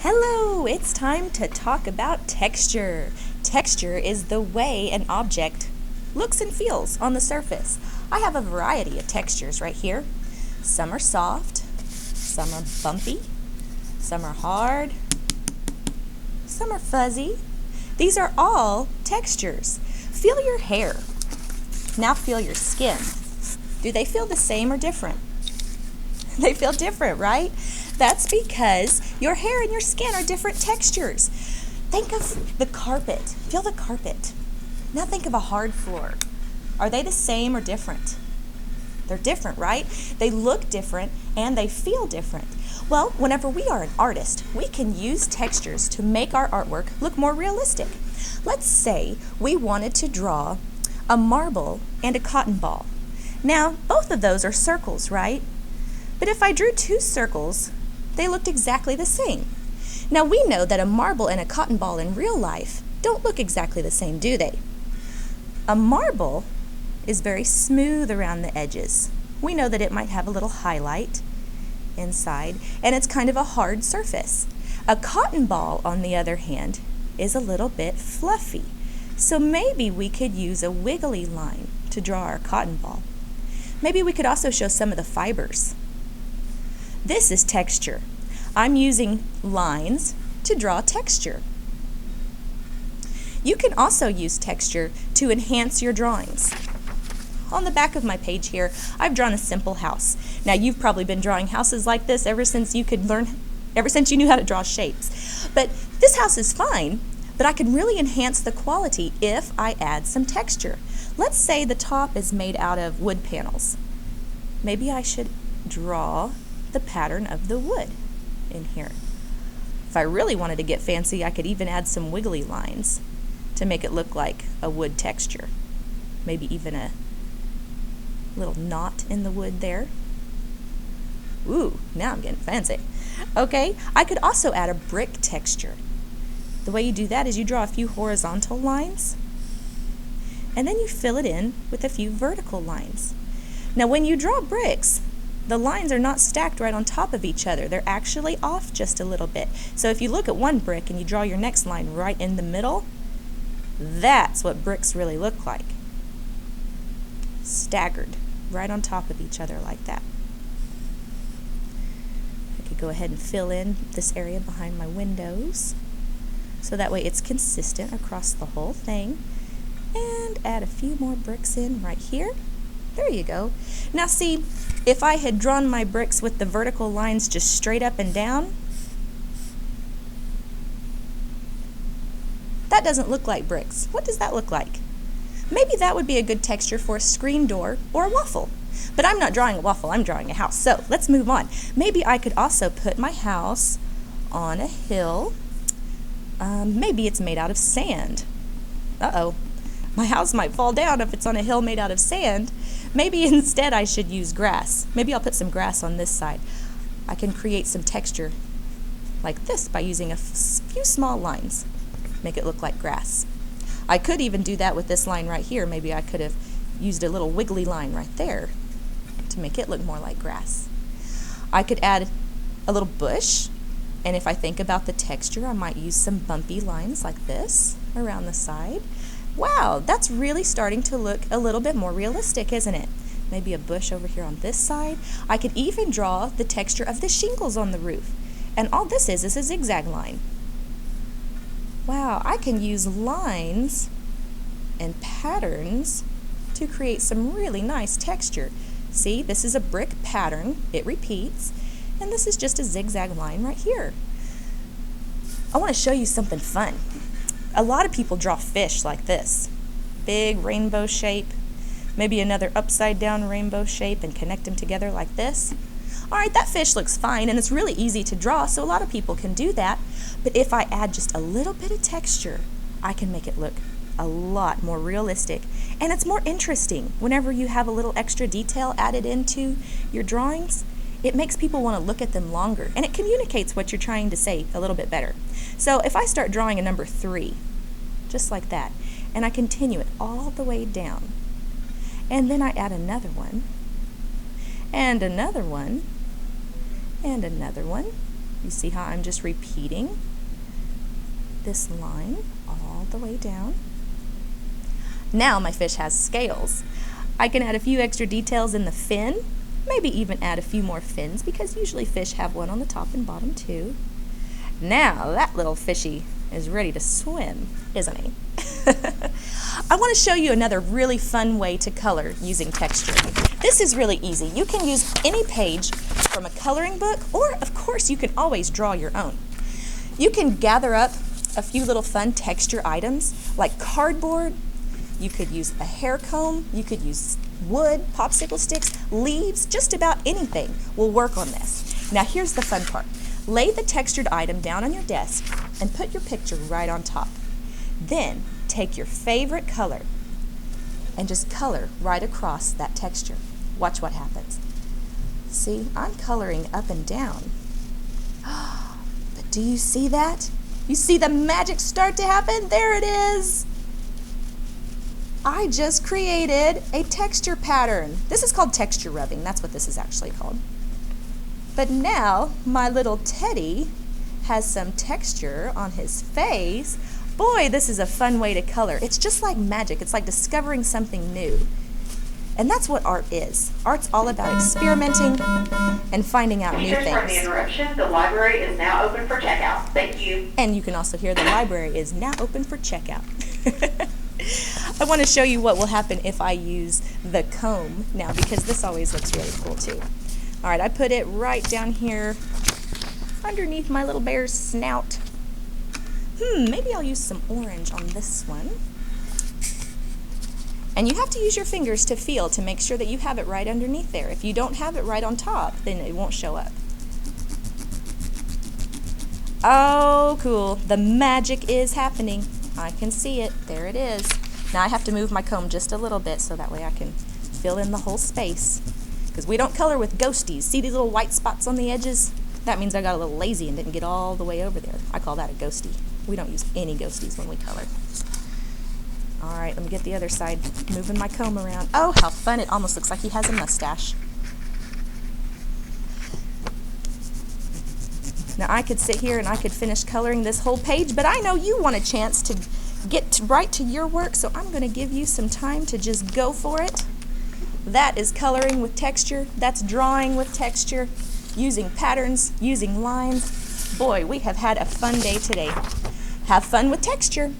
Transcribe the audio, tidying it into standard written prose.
Hello, it's time to talk about texture. Texture is the way an object looks and feels on the surface. I have a variety of textures right here. Some are soft, some are bumpy, some are hard, some are fuzzy. These are all textures. Feel your hair. Now feel your skin. Do they feel the same or different? They feel different, right? That's because your hair and your skin are different textures. Think of the carpet. Feel the carpet. Now think of a hard floor. Are they the same or different? They're different, right? They look different and they feel different. Well, whenever we are an artist, we can use textures to make our artwork look more realistic. Let's say we wanted to draw a marble and a cotton ball. Now, both of those are circles, right? But if I drew two circles, they looked exactly the same. Now we know that a marble and a cotton ball in real life don't look exactly the same, do they? A marble is very smooth around the edges. We know that it might have a little highlight inside, and it's kind of a hard surface. A cotton ball, on the other hand, is a little bit fluffy. So maybe we could use a wiggly line to draw our cotton ball. Maybe we could also show some of the fibers. This is texture. I'm using lines to draw texture. You can also use texture to enhance your drawings. On the back of my page here, I've drawn a simple house. Now you've probably been drawing houses like this ever since you knew how to draw shapes. But this house is fine, but I can really enhance the quality if I add some texture. Let's say the top is made out of wood panels. Maybe I should draw the pattern of the wood in here. If I really wanted to get fancy, I could even add some wiggly lines to make it look like a wood texture. Maybe even a little knot in the wood there. Ooh, now I'm getting fancy. Okay, I could also add a brick texture. The way you do that is you draw a few horizontal lines and then you fill it in with a few vertical lines. Now when you draw bricks, the lines are not stacked right on top of each other. They're actually off just a little bit. So if you look at one brick and you draw your next line right in the middle, that's what bricks really look like. Staggered right on top of each other like that. I could go ahead and fill in this area behind my windows so that way it's consistent across the whole thing. And add a few more bricks in right here. There you go. Now see, if I had drawn my bricks with the vertical lines just straight up and down, that doesn't look like bricks. What does that look like? Maybe that would be a good texture for a screen door or a waffle. But I'm not drawing a waffle, I'm drawing a house. So let's move on. Maybe I could also put my house on a hill. Maybe it's made out of sand. Uh-oh. My house might fall down if it's on a hill made out of sand. Maybe instead I should use grass. Maybe I'll put some grass on this side. I can create some texture like this by using a few small lines. Make it look like grass. I could even do that with this line right here. Maybe I could have used a little wiggly line right there to make it look more like grass. I could add a little bush, and if I think about the texture, I might use some bumpy lines like this around the side. Wow, that's really starting to look a little bit more realistic, isn't it? Maybe a bush over here on this side. I could even draw the texture of the shingles on the roof. And all this is a zigzag line. Wow, I can use lines and patterns to create some really nice texture. See, this is a brick pattern. It repeats. And this is just a zigzag line right here. I want to show you something fun. A lot of people draw fish like this. Big rainbow shape, maybe another upside down rainbow shape and connect them together like this. All right, that fish looks fine and it's really easy to draw, so a lot of people can do that. But if I add just a little bit of texture, I can make it look a lot more realistic. And it's more interesting whenever you have a little extra detail added into your drawings. It makes people want to look at them longer, and it communicates what you're trying to say a little bit better. So if I start drawing a number 3, just like that, and I continue it all the way down, and then I add another one, and another one, and another one, You see how I'm just repeating this line all the way down? Now my fish has scales. I can add a few extra details in the fin, maybe even add a few more fins because usually fish have one on the top and bottom too. Now that little fishy is ready to swim, isn't he? I want to show you another really fun way to color using texture. This is really easy. You can use any page from a coloring book, or of course you can always draw your own. You can gather up a few little fun texture items like cardboard. You could use a hair comb, you could use wood, popsicle sticks, leaves, just about anything will work on this. Now here's the fun part. Lay the textured item down on your desk and put your picture right on top. Then take your favorite color and just color right across that texture. Watch what happens. See, I'm coloring up and down. But do you see that? You see the magic start to happen? There it is. I just created a texture pattern. This is called texture rubbing. That's what this is actually called. But now my little teddy has some texture on his face. Boy, this is a fun way to color. It's just like magic. It's like discovering something new. And that's what art is. Art's all about experimenting and finding out new things. Pardon the interruption. The library is now open for checkout. Thank you. And you can also hear the library is now open for checkout. I want to show you what will happen if I use the comb now, because this always looks really cool too. All right, I put it right down here underneath my little bear's snout. Maybe I'll use some orange on this one. And you have to use your fingers to feel to make sure that you have it right underneath there. If you don't have it right on top, then it won't show up. Oh, cool. The magic is happening. I can see it. There it is. Now I have to move my comb just a little bit so that way I can fill in the whole space. Because we don't color with ghosties. See these little white spots on the edges? That means I got a little lazy and didn't get all the way over there. I call that a ghostie. We don't use any ghosties when we color. All right, let me get the other side. Moving my comb around. Oh, how fun. It almost looks like he has a mustache. Now I could sit here and I could finish coloring this whole page, but I know you want a chance to get right to your work, so I'm going to give you some time to just go for it. That is coloring with texture. That's drawing with texture, using patterns, using lines. Boy, we have had a fun day today. Have fun with texture.